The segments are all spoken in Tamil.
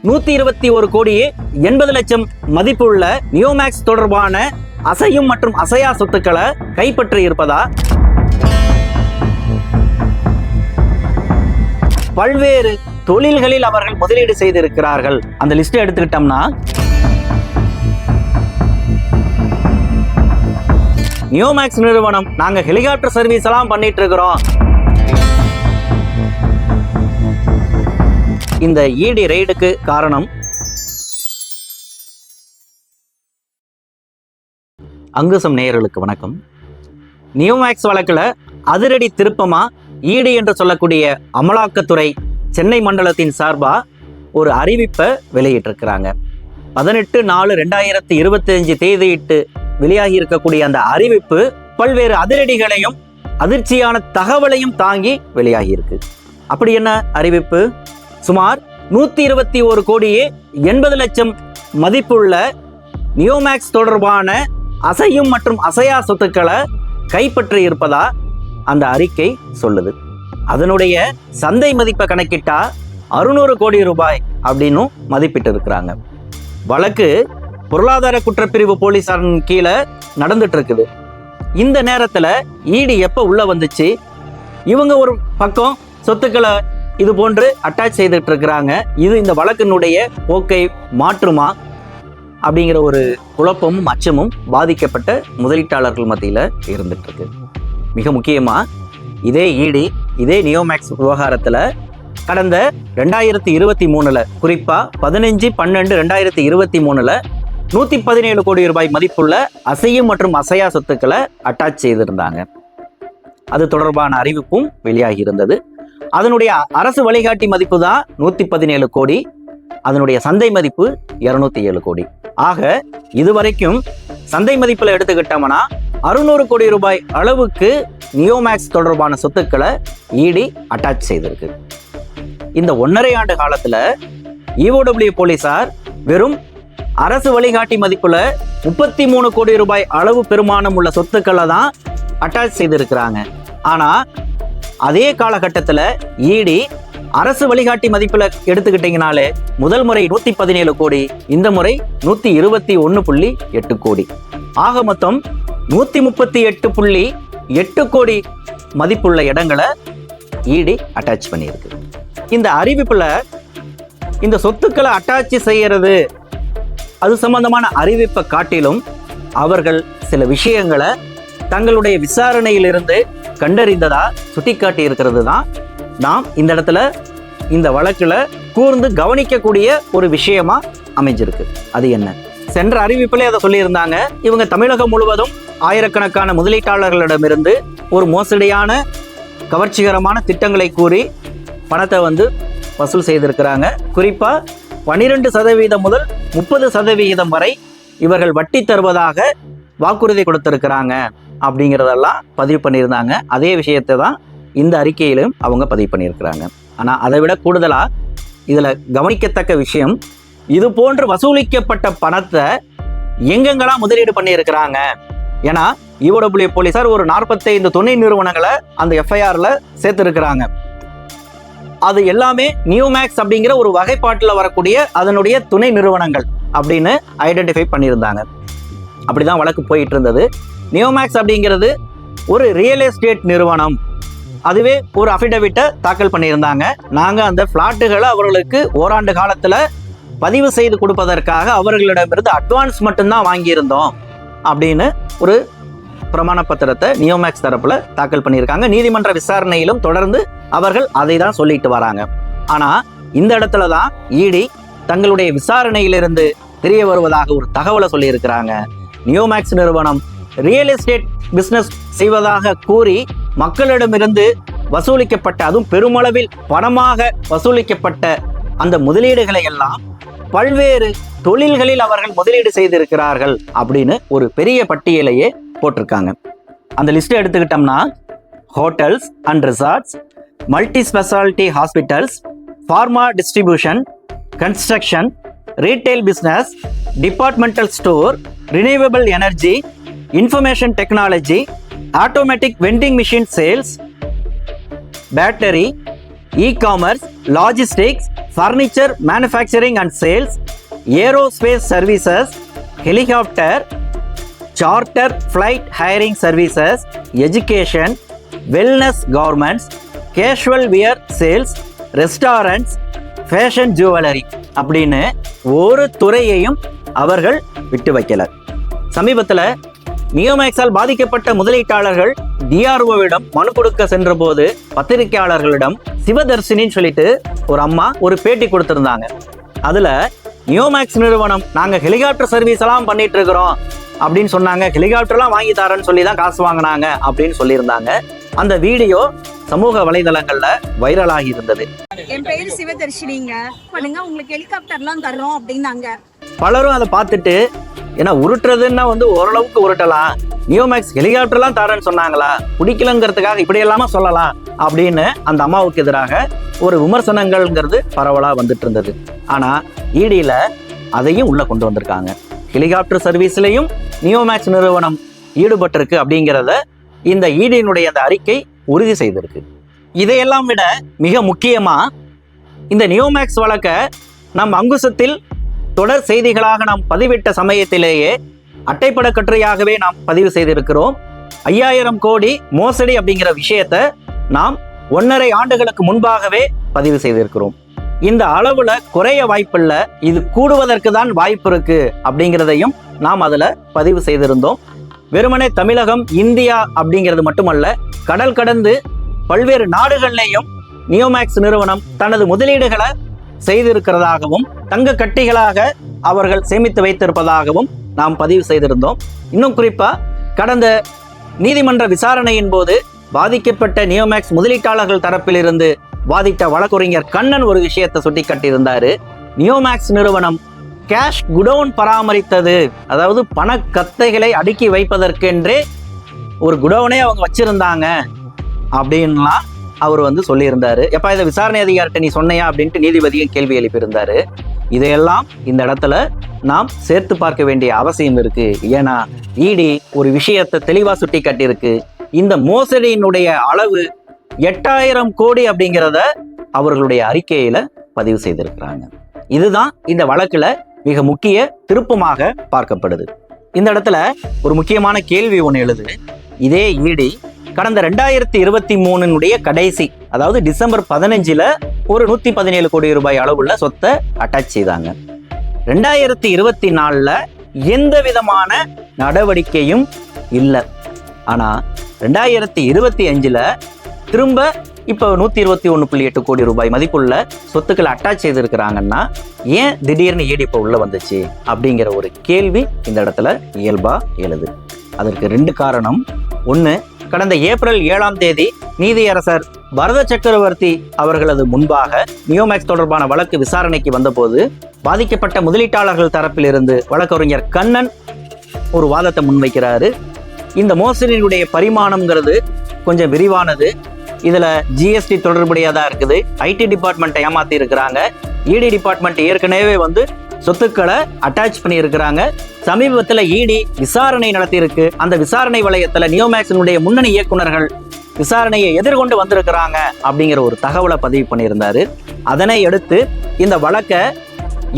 121 கோடியே 80 லட்சம் மதிப்புள்ள நியோமேக்ஸ் தொடர்பான அசையும் மற்றும் அசையா சொத்துக்களை கைப்பற்றி இருப்பதா, பல்வேறு தொழில்களில் அவர்கள் முதலீடு செய்திருக்கிறார்கள். அந்த லிஸ்ட் எடுத்துக்கிட்டோம்னா நியோமேக்ஸ் நிறுவனம் நாங்க ஹெலிகாப்டர் சர்வீஸ் எல்லாம் பண்ணிட்டு இருக்கிறோம். இந்த இடி ரெய்டுக்கு காரணம் அங்குசம் நேயர்களுக்கு வணக்கம். நியோமேக்ஸ் வழக்கில் அதிரடி திருப்பமா இடி என்று சொல்லக்கூடிய அமலாக்கத்துறை சென்னை மண்டலத்தின் சார்பா ஒரு அறிவிப்பை வெளியிட்டிருக்கிறாங்க. 18/4/2025 தேதியிட்டு வெளியாகி இருக்கக்கூடிய அந்த அறிவிப்பு பல்வேறு அதிரடிகளையும் அதிர்ச்சியான தகவலையும் தாங்கி வெளியாகி இருக்கு. அப்படி என்ன அறிவிப்பு? சுமார் 121 கோடியே 80 லட்சம் மதிப்புள்ள நியோமேக்ஸ் தொடர்பான அசையும் மற்றும் அசையா சொத்துக்களை கைப்பற்றி இருப்பதா அந்த அறிக்கை சொல்லுது. அதனுடைய சந்தை மதிப்பை கணக்கிட்டா 600 கோடி ரூபாய் அப்படின்னு மதிப்பிட்டு இருக்கிறாங்க. வழக்கு பொருளாதார குற்றப்பிரிவு போலீசாரின் கீழே நடந்துட்டு இருக்குது. இந்த நேரத்தில் இடி எப்போ உள்ள வந்துச்சு? இவங்க ஒரு பக்கம் சொத்துக்களை இது போன்று அட்டாச் செய்துட்டு இருக்கிறாங்க. இது இந்த வழக்கினுடைய போக்கை மாற்றுமா அப்படிங்கிற ஒரு குழப்பமும் அச்சமும் பாதிக்கப்பட்ட முதலீட்டாளர்கள் மத்தியில் இருந்துட்டு இருக்கு. மிக முக்கியமா இதே இடி இதே நியோமேக்ஸ் விவகாரத்தில் கடந்த 2023 குறிப்பா 15/12/2023 117 கோடி ரூபாய் மதிப்புள்ள அசையும் மற்றும் அசையா சொத்துக்களை அட்டாச் செய்திருந்தாங்க. அது தொடர்பான அறிவிப்பும் வெளியாகி இருந்தது. அதனுடைய அரசு வழிகாட்டி மதிப்பு தான் 117 கோடி, அதனுடைய சந்தை மதிப்பு 207 கோடி. ஆக இதுவரைக்கும் சந்தை மதிப்பில் எடுத்துக்கிட்டோம்னா 600 கோடி ரூபாய் அளவுக்கு நியோமேக்ஸ் தொடர்பான சொத்துக்களை இடி அட்டாச் செய்திருக்கு. இந்த 1.5 ஆண்டு காலத்துல EOW போலீசார் வெறும் அரசு வழிகாட்டி மதிப்புல 33 கோடி ரூபாய் அளவு பெருமானம் உள்ள சொத்துக்களை தான் அட்டாச் செய்திருக்கிறாங்க. ஆனா அதே காலகட்டத்தில் இடி அரசு வழிகாட்டி மதிப்புல எடுத்துக்கிட்டீங்கனாலே முதல் முறை 117 கோடி, இந்த முறை 121.8 கோடி, ஆக மொத்தம் 138.8 கோடி மதிப்புள்ள இடங்களை இடி அட்டாச் பண்ணியிருக்கு. இந்த அறிவிப்புல இந்த சொத்துக்களை அட்டாச் செய்யறது அது சம்பந்தமான அறிவிப்பை காட்டிலும் அவர்கள் சில விஷயங்களை தங்களுடைய விசாரணையிலிருந்து கண்டறிந்ததா சுட்டிக்காட்டி இருக்கிறது தான் நாம் இந்த இடத்துல இந்த வழக்குல கூர்ந்து கவனிக்கக்கூடிய ஒரு விஷயமா அமைஞ்சிருக்கு. அது என்ன? சென்ற அறிவிப்பிலே அதை சொல்லியிருந்தாங்க. இவங்க தமிழகம் முழுவதும் ஆயிரக்கணக்கான முதலீட்டாளர்களிடமிருந்து ஒரு மோசடியான கவர்ச்சிகரமான திட்டங்களை கூறி பணத்தை வசூல் செய்திருக்கிறாங்க. குறிப்பா 12% முதல் 30% வரை இவர்கள் வட்டி தருவதாக வாக்குறுதி கொடுத்திருக்கிறாங்க அப்படிங்கிறதெல்லாம் பதிவு பண்ணியிருந்தாங்க. அதே விஷயத்தை தான் இந்த அறிக்கையிலும் அவங்க பதிவு பண்ணியிருக்கிறாங்க. ஆனால் அதை விட கூடுதலாக இதில் கவனிக்கத்தக்க விஷயம், இது போன்று வசூலிக்கப்பட்ட பணத்தை எங்கெங்கெல்லாம் முதலீடு பண்ணியிருக்கிறாங்க. ஏன்னா EOW போலீசார் ஒரு 45 துணை நிறுவனங்களை அந்த FIRல சேர்த்திருக்கிறாங்க. அது எல்லாமே நியோமேக்ஸ் அப்படிங்கிற ஒரு வகைப்பாட்டில் வரக்கூடிய அதனுடைய துணை நிறுவனங்கள் அப்படின்னு ஐடென்டிஃபை பண்ணியிருந்தாங்க. அப்படிதான் வழக்கு போயிட்டு இருந்தது. நியோமேக்ஸ் அப்படிங்கிறது ஒரு ரியல் எஸ்டேட் நிறுவனம். அதுவே ஒரு அஃபிடவிட்டை தாக்கல் பண்ணியிருந்தாங்க. நாங்கள் அந்த ஃப்ளாட்டுகளை அவர்களுக்கு ஓராண்டு காலத்தில் பதிவு செய்து கொடுப்பதற்காக அவர்களிடமிருந்து அட்வான்ஸ் மட்டும்தான் வாங்கியிருந்தோம் அப்படின்னு ஒரு பிரமாண பத்திரத்தை நியோமேக்ஸ் தரப்புல தாக்கல் பண்ணியிருக்காங்க. நீதிமன்ற விசாரணையிலும் தொடர்ந்து அவர்கள் அதை தான் சொல்லிட்டு வராங்க. ஆனா இந்த இடத்துல தான் இடி தங்களுடைய விசாரணையிலிருந்து தெரிய வருவதாக ஒரு தகவலை சொல்லியிருக்கிறாங்க. நியோமேக்ஸ் நிறுவனம் ரியல் எஸ்டேட் பிசினஸ் செய்வதாக கூறி மக்களிடமிருந்து வசூலிக்கப்பட்ட, அதுவும் பெருமளவில் பணமாக வசூலிக்கப்பட்ட அந்த முதலீடுகளை எல்லாம் பல்வேறு தொழில்களில் அவர்கள் முதலீடு செய்திருக்கிறார்கள் அப்படின்னு ஒரு பெரிய பட்டியலையே போட்டிருக்காங்க. அந்த லிஸ்ட் எடுத்துக்கிட்டோம்னா hotels and resorts, multi specialty hospitals, pharma distribution, construction, retail business, departmental store, renewable energy, information technology, automatic vending machine sales, battery, e-commerce, logistics, furniture manufacturing and sales, aerospace services, helicopter, charter flight hiring services, education, wellness governments, casual wear sales, restaurants, fashion jewellery அப்படின்னு ஒரு துறையையும் அவர்கள் விட்டு வைக்கல. சமீபத்தில் நியோமேக்ஸால் பாதிக்கப்பட்ட முதலீட்டாளர்கள் டிஆர்ஓவிடம் மனு கொடுக்க சென்ற போது பத்திரிகையாளர்களிடம் சிவதர்ஷினின்னு சொல்லிட்டு ஒரு அம்மா ஒரு பேட்டி கொடுத்திருந்தாங்க. அதுல நியோமேக்ஸ் நிறுவனம் நாங்க ஹெலிகாப்டர் சர்வீஸ் எல்லாம் பண்ணிட்டு இருக்கிறோம் அப்படின்னு சொன்னாங்க, ஹெலிகாப்டர்லாம் வாங்கி தரேன்னு சொல்லி தான் காசு வாங்கினாங்க அப்படின்னு சொல்லியிருந்தாங்க. அந்த வீடியோ சமூக வலைதளங்கள்ல வைரலாகி இருந்தது. என் பேரு சிவதர்ஷினிங்க, பண்ணுங்க உங்களுக்கு ஹெலிகாப்டர்லாம் தர்றோம் அப்படின்னாங்க. பலரும் அதை பார்த்துட்டு ஏன்னா உருட்டுறதுன்னா ஓரளவுக்கு உருட்டலாம், நியோமேக்ஸ் ஹெலிகாப்டர்லாம் தரேன்னு சொன்னாங்களா, பிடிக்கலங்கிறதுக்காக இப்படி எல்லாமா சொல்லலாம் அப்படின்னு அந்த அம்மாவுக்கு எதிராக ஒரு விமர்சனங்கள்ங்கிறது பரவலா வந்துட்டு இருந்தது. ஆனா இடியில அதையும் உள்ள கொண்டு வந்திருக்காங்க. ஹெலிகாப்டர் சர்வீஸ்லையும் நியோமேக்ஸ் நிறுவனம் ஈடுபட்டிருக்கு அப்படிங்கிறத இந்த இடியினுடைய அந்த அறிக்கை உறுதி செய்திருக்கு. இதையெல்லாம் விட மிக முக்கியமா இந்த நியோமேக்ஸ் வழக்க நம் அங்குசத்தில் தொடர் செய்திகளாக நாம் பதிவிட்ட சமயத்திலேயே அட்டைப்பட கட்டுரையாகவே நாம் பதிவு செய்திருக்கிறோம். 5000 கோடி மோசடி அப்படிங்கிற விஷயத்தை நாம் 1.5 ஆண்டுகளுக்கு முன்பாகவே பதிவு செய்திருக்கிறோம். இந்த அளவுல குறைய வாய்ப்பில்லை, இது கூடுவதற்கு தான் வாய்ப்பு இருக்கு அப்படிங்கிறதையும் நாம் அதுல பதிவு செய்திருந்தோம். வெறுமனே தமிழகம், இந்தியா அப்படிங்கிறது மட்டுமல்ல, கடல் கடந்து பல்வேறு நாடுகள்லையும் நியோமேக்ஸ் நிறுவனம் தனது முதலீடுகளை செய்திருக்கிறதாகவும் தங்க கட்டிகளாக அவர்கள் சேமித்து வைத்திருப்பதாகவும் நாம் பதிவு செய்திருந்தோம். இன்னும் குறிப்பா கடந்த நீதிமன்ற விசாரணையின் போது பாதிக்கப்பட்ட நியோமேக்ஸ் முதலீட்டாளர்கள் தரப்பிலிருந்து வாதிட்ட வழக்கறிஞர் கண்ணன் ஒரு விஷயத்தை சுட்டிக்காட்டியிருந்தாரு. நியோமேக்ஸ் நிறுவனம் கேஷ் குடோன் பராமரித்தது, அதாவது பண கத்தைகளை அடுக்கி வைப்பதற்கென்றே ஒரு குடோனே அவங்க வச்சிருந்தாங்க அப்படின்லாம் அவர் சொல்லியிருந்தாரு. எப்பா இதை விசாரணை அதிகாரிட்ட நீ சொன்னையா அப்படின்ட்டு நீதிபதியும் கேள்வி எழுப்பியிருந்தாரு. இதையெல்லாம் இந்த இடத்துல நாம் சேர்த்து பார்க்க வேண்டிய அவசியம் இருக்கு. ஏன்னா இடி ஒரு விஷயத்தை தெளிவா சுட்டி காட்டியிருக்கு. இந்த மோசடியினுடைய அளவு 8000 கோடி அப்படிங்கிறத அவர்களுடைய அறிக்கையில பதிவு செய்திருக்கிறாங்க. இதுதான் இந்த வழக்குல மிக முக்கிய திருப்பமாக பார்க்கப்படுது. இந்த இடத்துல ஒரு முக்கியமான கேள்வி ஒன்று எழுது. இதே இடி கடந்த 2023 கடைசி, அதாவது டிசம்பர் 15 ஒரு 117 கோடி ரூபாய் அளவுள்ள சொத்தை அட்டாச் செய்தாங்க. 2024 எந்த விதமான நடவடிக்கையும் இல்லை. ஆனா 2025 திரும்ப இப்போ 121.8 கோடி ரூபாய் மதிப்புள்ள சொத்துக்களை அட்டாச் செய்திருக்கிறாங்கன்னா ஏன் திடீர்னு இடி இப்போ உள்ள வந்துச்சு அப்படிங்கிற ஒரு கேள்வி இந்த இடத்துல இயல்பா எழுது. அதற்கு 2 காரணம். ஒன்று, கடந்த ஏப்ரல் 7ஆம் தேதி நீதியரசர் பரத சக்கரவர்த்தி அவர்களது முன்பாக நியோமேக்ஸ் தொடர்பான வழக்கு விசாரணைக்கு வந்தபோது பாதிக்கப்பட்ட முதலீட்டாளர்கள் தரப்பிலிருந்து வழக்கறிஞர் கண்ணன் ஒரு வாதத்தை முன்வைக்கிறாரு. இந்த மோசடியினுடைய பரிமாணம்ங்கிறது கொஞ்சம் விரிவானது. இதுல ஜிஎஸ்டி தொடர்புடையதா இருக்குது, ஐடி டிபார்ட்மெண்ட்டை ஏமாத்தி இருக்கிறாங்க, இடி டிபார்ட்மெண்ட் ஏற்கனவே சொத்துக்களை அட்டாச் பண்ணி இருக்கிறாங்க. சமீபத்தில் இடி விசாரணை நடத்தி இருக்கு. அந்த விசாரணை வளையத்துல நியோமேக்ஸினுடைய முன்னணி இயக்குநர்கள் விசாரணையை எதிர்கொண்டு வந்திருக்கிறாங்க அப்படிங்கிற ஒரு தகவலை பதிவு பண்ணியிருந்தாரு. அதனை அடுத்து இந்த வழக்கை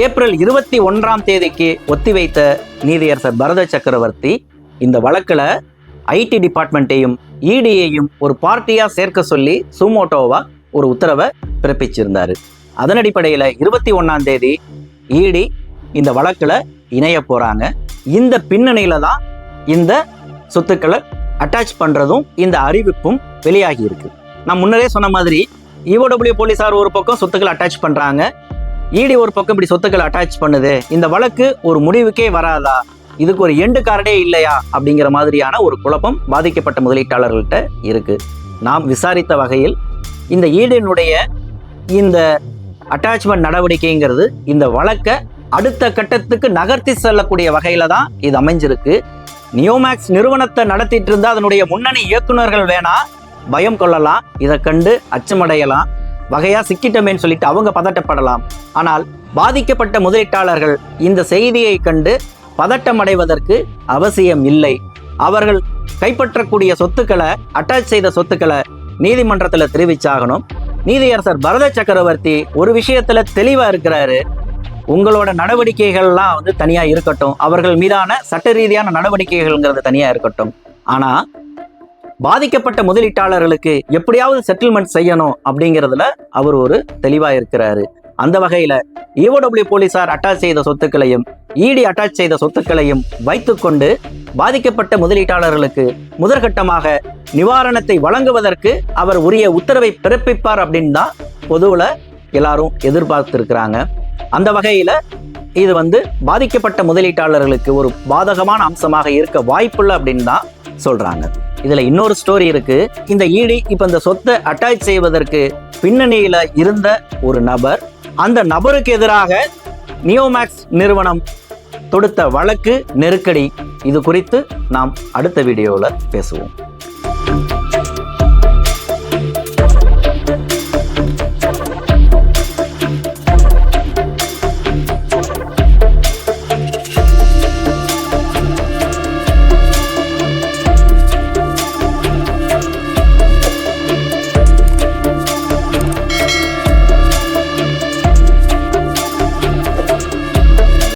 ஏப்ரல் 21ஆம் தேதிக்கு ஒத்திவைத்த நீதியரசர் பரத சக்கரவர்த்தி இந்த வழக்கில் ஐடி டிபார்ட்மெண்ட்டையும் இடியையும் ஒரு பார்ட்டியா சேர்க்க சொல்லி சுமோட்டோவா ஒரு உத்தரவை பிறப்பிச்சிருந்தாரு. அதன் அடிப்படையில் 21ஆம் தேதி இடி இந்த வழக்கில் இணைய போறாங்க. இந்த பின்னணியில தான் இந்த சொத்துக்களை அட்டாச் பண்றதும் இந்த அறிவிப்பும் வெளியாகி இருக்கு. நான் முன்னரே சொன்ன மாதிரி இஓடபிள்யூ போலீசார் ஒரு பக்கம் சொத்துக்களை அட்டாச் பண்றாங்க, இடி ஒரு பக்கம் இப்படி சொத்துக்களை அட்டாச் பண்ணுது. இந்த வழக்கு ஒரு முடிவுக்கே வராதா, இதுக்கு ஒரு எண்டு கார்டே இல்லையா அப்படிங்கிற மாதிரியான ஒரு குழப்பம் பாதிக்கப்பட்ட முதலீட்டாளர்கள்ட்ட இருக்கு. நாம் விசாரித்த வகையில் இந்த ஈடினுடைய இந்த அட்டாச்மெண்ட் நடவடிக்கைங்கிறது இந்த வழக்கை அடுத்த கட்டத்துக்கு நகர்த்தி செல்லக்கூடிய வகையில தான் இது அமைஞ்சிருக்கு. நியோமேக்ஸ் நிறுவனத்தை நடத்திட்டு இருந்தா அதனுடைய முன்னணி இயக்குநர்கள் வேணா பயம் கொள்ளலாம், இதை கண்டு அச்சமடையலாம், வகையா சிக்கிட்டமேன்னு சொல்லிட்டு அவங்க பதட்டப்படலாம். ஆனால் பாதிக்கப்பட்ட முதலீட்டாளர்கள் இந்த செய்தியை கண்டு பதட்டம் அடைவதற்கு அவசியம் இல்லை. அவர்கள் கைப்பற்றக்கூடிய சொத்துக்களை, அட்டாச் செய்த சொத்துக்களை நீதிமன்றத்தில் தெரிவிச்சாகணும். நீதியரசர் பரத சக்கரவர்த்தி ஒரு விஷயத்துல தெளிவா இருக்கிறாரு. உங்களோட நடவடிக்கைகள்லாம் வந்து தனியா இருக்கட்டும், அவர்கள் மீதான சட்ட ரீதியான நடவடிக்கைகள்ங்கிறது தனியா இருக்கட்டும், ஆனா பாதிக்கப்பட்ட முதலீட்டாளர்களுக்கு எப்படியாவது செட்டில்மெண்ட் செய்யணும் அப்படிங்கிறதுல அவர் ஒரு தெளிவா இருக்கிறாரு. அந்த வகையில EOW போலீசார் அட்டாச் செய்த சொத்துக்களையும் ED அட்டாச் செய்த சொத்துக்களையும் வைத்துக்கொண்டு பாதிக்கப்பட்ட முதலீட்டாளர்களுக்கு முதற்கட்டமாக நிவாரணத்தை வழங்குவதற்கு அவர் உரிய உத்தரவை பிறப்பிப்பார் அப்படின்னு தான் பொதுவில் எல்லாரும் எதிர்பார்த்திருக்கிறாங்க. அந்த வகையில இது வந்து பாதிக்கப்பட்ட முதலீட்டாளர்களுக்கு ஒரு பாதகமான அம்சமாக இருக்க வாய்ப்புள்ள அப்படின்னு தான் சொல்றாங்க. இதுல இன்னொரு ஸ்டோரி இருக்கு. இந்த ED இப்ப இந்த சொத்தை அட்டாச் செய்வதற்கு பின்னணியில இருந்த ஒரு நபர், அந்த நபருக்கு எதிராக நியோமேக்ஸ் நிறுவனம் தொடுத்த வழக்கு நெருக்கடி, இது குறித்து நாம் அடுத்த வீடியோவில் பேசுவோம்.